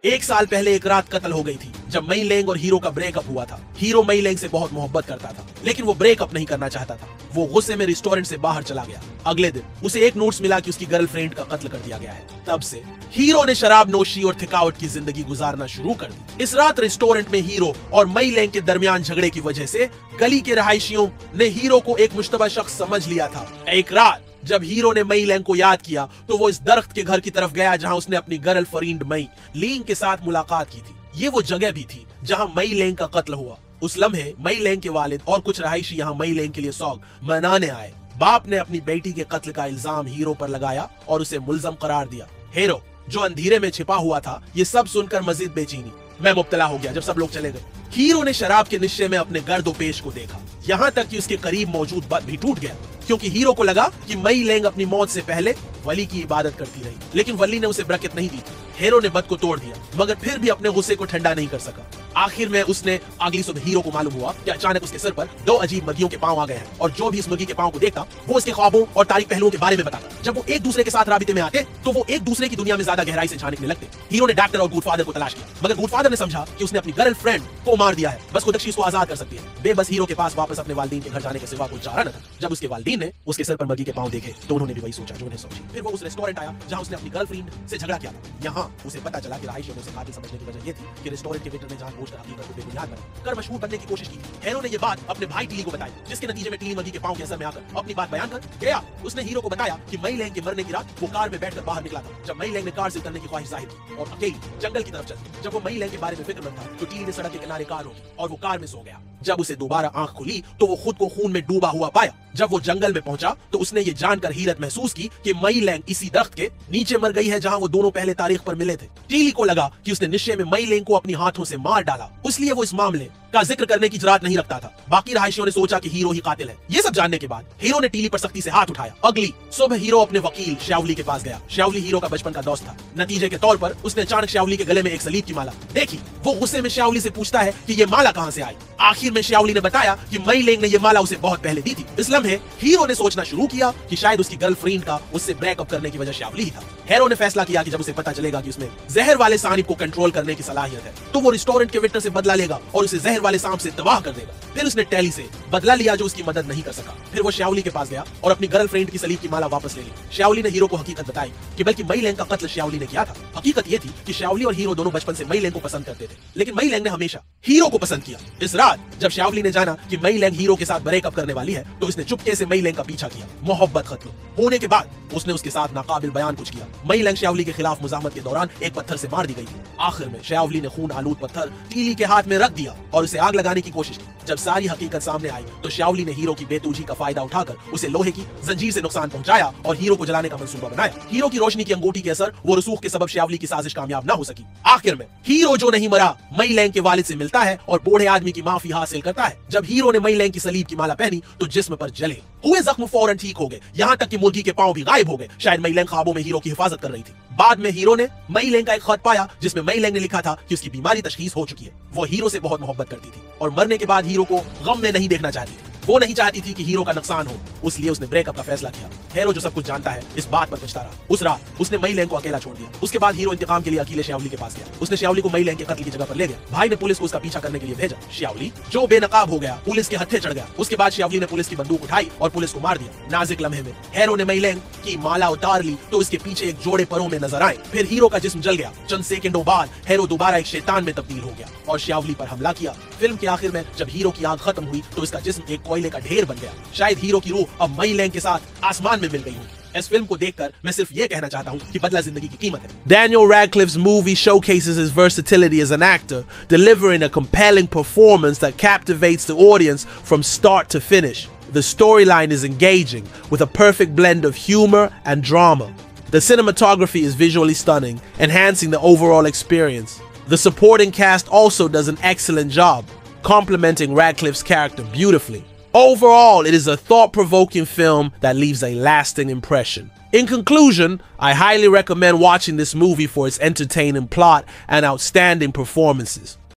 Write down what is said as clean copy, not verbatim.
एक साल पहले एक रात कत्ल हो गई थी जब मई लेंग और हीरो का ब्रेकअप हुआ था। हीरो मई लेंग से बहुत मोहब्बत करता था, लेकिन वो ब्रेकअप नहीं करना चाहता था। वो गुस्से में रेस्टोरेंट से बाहर चला गया। अगले दिन उसे एक नोट्स मिला कि उसकी गर्लफ्रेंड का कत्ल कर दिया गया है। तब से हीरो ने शराब नोशी और थकावट की जिंदगी गुजारना शुरू कर दी। इस रात रेस्टोरेंट में हीरो और मई लेंग के दरमियान झगड़े की वजह से गली के रहायशियों ने हीरो को एक मुश्तबा शख्स समझ लिया था। एक रात जब हीरो ने मई लेंग को याद किया तो वो इस दरख्त के घर की तरफ गया जहां उसने अपनी गर्लफ्रेंड मई लेंग के साथ मुलाकात की थी। ये वो जगह भी थी जहां मई लेंग का कत्ल हुआ। उस लम्हे मई लेंग के वालिद और कुछ रहायशी यहाँ मई लेंग के लिए सौग मनाने आए। बाप ने अपनी बेटी के कत्ल का इल्जाम हीरो पर लगाया और उसे मुल्जम करार दिया। हीरो जो अंधेरे में छिपा हुआ था, ये सब सुनकर मजीद बेचैनी मैं मुब्तला हो गया। जब सब लोग चले गए, हीरो ने शराब के नशे में अपने गर्दोपेश को देखा, यहाँ तक कि उसके करीब मौजूद बद भी टूट गया, क्योंकि हीरो को लगा कि मई लेंग अपनी मौत से पहले वली की इबादत करती रही, लेकिन वली ने उसे बरकत नहीं दी। हीरो ने बद को तोड़ दिया, मगर फिर भी अपने गुस्से को ठंडा नहीं कर सका। आखिर में उसने अगली सुबह हीरो को मालूम हुआ कि अचानक उसके सिर पर दो अजीब मुर्गियों के पांव आ गए हैं, और जो भी इस मुर्गी के पांव को देखता वो उसके ख्वाबों और तारीख पहलुओं के बारे में बताता। जब वो एक दूसरे के साथ राबिते में आते तो वो एक दूसरे की दुनिया में ज्यादा गहराई से झांकने लगते। हीरो ने डॉक्टर और गुडफादर को तलाश किया, मगर गुडफादर ने समझा कि उसने अपनी गर्लफ्रेंड को मार दिया है, बस खुद को आजाद कर सकती है। बेबस हीरो के पास वापस अपने वालिदैन के घर जाने के सिवा कोई चारा न था। जब उसके वालिदैन ने उसके सर पर मुर्गी के पांव देखे तो उन्होंने भी वही सोचा जो उन्हें सोची। फिर वो उस रेस्टोरेंट आया जहां उसने अपनी गर्लफ्रेंड से झगड़ा किया था। यहाँ उसे पता चला कि रहायशियों ने उसे कातिल समझने की वजह ये थी कि रेस्टोरेंट के वेटर ने जानबूझकर हकीकत को बेबुनियाद कर मशहूर बनने की कोशिश की। हीरो ने ये बात अपने भाई टीली को बताई, जिसके नतीजे में टीली मुर्गी के पांव के असर में आकर अपनी बात बयान कर गया। उसने हीरो को बताया कि मई लेंग के मरने की रात वो कार में बैठकर बाहर निकला था। जब मई लेंग ने कार से उतरने की ख्वाहिश जाहिर की और अकेली जंगल की तरफ चली, जब वो मई लेंग के बारे में फिक्रमंद था तो टीली ने सड़क के किनारे कार रोकी और वो कार में सो गया। जब उसे दोबारा आंख खुली तो वो खुद को खून में डूबा हुआ पाया। जब वो जंगल में पहुंचा तो उसने ये जानकर हैरत महसूस की कि मई लेंग इसी दरख्त के नीचे मर गई है जहां वो दोनों पहले तारीख पर मिले थे। टीली को लगा कि उसने निश्चय में मई लेंग को अपनी हाथों से मार डाला, इसलिए वो इस मामले का जिक्र करने की जरूरत नहीं रखता था। बाकी रहायशियों ने सोचा कि हीरो ही कातिल है। ये सब जानने के बाद हीरो ने टीली पर सख्ती से हाथ उठाया। अगली सुबह हीरो अपने वकील श्यावली के पास गया। श्यावली हीरो का बचपन का दोस्त था। नतीजे के तौर पर उसने अचानक श्यावली के गले में एक सलीब की माला देखी। वो गुस्से में श्यावली से पूछता है कि ये माला कहां से आई। आखिर में श्यावली ने बताया कि मई लेंग ने ये माला उसे बहुत पहले दी थी। इस लम्हे हीरो ने सोचना शुरू किया कि शायद उसकी गर्लफ्रेंड का उससे ब्रेकअप करने की वजह श्यावली ही था। हीरो ने फैसला किया कि जब उसे पता चलेगा कि उसमें जहर वाले सांप को कंट्रोल करने की सलाहियत है तो वो रेस्टोरेंट के वेटर से बदला लेगा और उसे जहर वाले सांप से तबाह कर देगा। फिर उसने टेली से बदला लिया जो उसकी मदद नहीं कर सका। फिर वो श्यावली के पास गया और अपनी गर्लफ्रेंड की सलीब की माला वापस ले ली। श्यावली ने हीरो को हकीकत बताई कि बल्कि मई लेंग का कत्ल श्यावली ने किया था। हकीकत ये थी कि श्यावली और हीरो दोनों बचपन से मई लेंग को पसंद करते थे, लेकिन मई लेंग ने हमेशा हीरो को पसंद किया। इस रात जब श्यावली ने जाना कि मई लेंग हीरो के साथ ब्रेकअप करने वाली है तो उसने चुपके से मई लेंग का पीछा किया। मोहब्बत खत्म होने के बाद उसने उसके साथ नाकाबिल बयान कुछ किया। मई लेंग श्यावली के खिलाफ मुजाहमत के दौरान एक पत्थर से मार दी गई थी। आखिर में श्यावली ने खून आलूद पत्थर टीली के हाथ में रख दिया और उसे आग लगाने की कोशिश की। जब सारी हकीकत सामने आई तो श्यावली ने हीरो की बेतुजी का फायदा उठाकर उसे लोहे की जंजीर से नुकसान पहुंचाया और हीरो को जलाने का मंसूबा बनाया। हीरो की रोशनी की अंगूठी के असर वो रसूख के सबब श्यावली की साजिश कामयाब न हो सकी। आखिर में हीरो जो नहीं मरा मई लेंग के वालिद से मिलता है और बूढ़े आदमी की माफी हासिल करता है। जब हीरो ने मई लेंग की सलीब की माला पहनी तो जिस्म पर जले हुए जख्म फौरन ठीक हो गए, यहाँ तक कि मुर्गी के पांव भी गायब हो गए। शायद मई लेंग ख्वाबों में हीरो की हिफाजत कर रही थी। बाद में हीरो ने मई लेंग का एक खत पाया जिसमें मई लेंग ने लिखा था कि उसकी बीमारी तशखीस हो चुकी है। वो हीरो से बहुत मोहब्बत करती थी और मरने के बाद हीरो को गम में नहीं देखना चाहती। वो नहीं चाहती थी कि हीरो का नुकसान हो, इसलिए उसने ब्रेकअप का फैसला किया। हीरो जो सब कुछ जानता है इस बात पर पछता रहा। उस रात उसने मई लेंग को अकेला छोड़ दिया। उसके बाद हीरो इंतकाम के लिए अकेले श्यावली के पास गया। उसने श्यावली को मई लेंग के कत्ल की जगह पर ले गया। भाई ने पुलिस को उसका पीछा करने के लिए भेजा। श्यावली जो बेनकाब हो गया पुलिस के हत्थे चढ़ गया। उसके बाद श्यावली ने पुलिस की बंदूक उठाई और पुलिस को मार दिया। नाजुक लम्हे में हीरो ने मई लेंग की माला उतार ली तो उसके पीछे एक जोड़े परों में नजर आए। फिर हीरो का जिस्म जल गया। चंद सेकंडों बाद हीरो दोबारा एक शैतान में तब्दील हो गया और श्यावली पर हमला किया। फिल्म के आखिर में जब हीरो की आग खत्म हुई तो इसका जिस्म एक कोयले का ढेर बन गया। शायद हीरो की रूह अब मई लेंग के साथ आसमान में मिल गई होगी। इस फिल्म को देखकर मैं सिर्फ ये कहना चाहता हूँ कि बदला जिंदगी की कीमत है। Daniel Radcliffe's movie showcases his versatility as an actor, delivering a compelling performance that captivates the audience from start to finish. The storyline is engaging, with a perfect blend of humor and drama. The cinematography is visually stunning, enhancing the overall experience. The supporting cast also does an excellent job, complementing Radcliffe's character beautifully. Overall, it is a thought-provoking film that leaves a lasting impression. In conclusion, I highly recommend watching this movie for its entertaining plot and outstanding performances.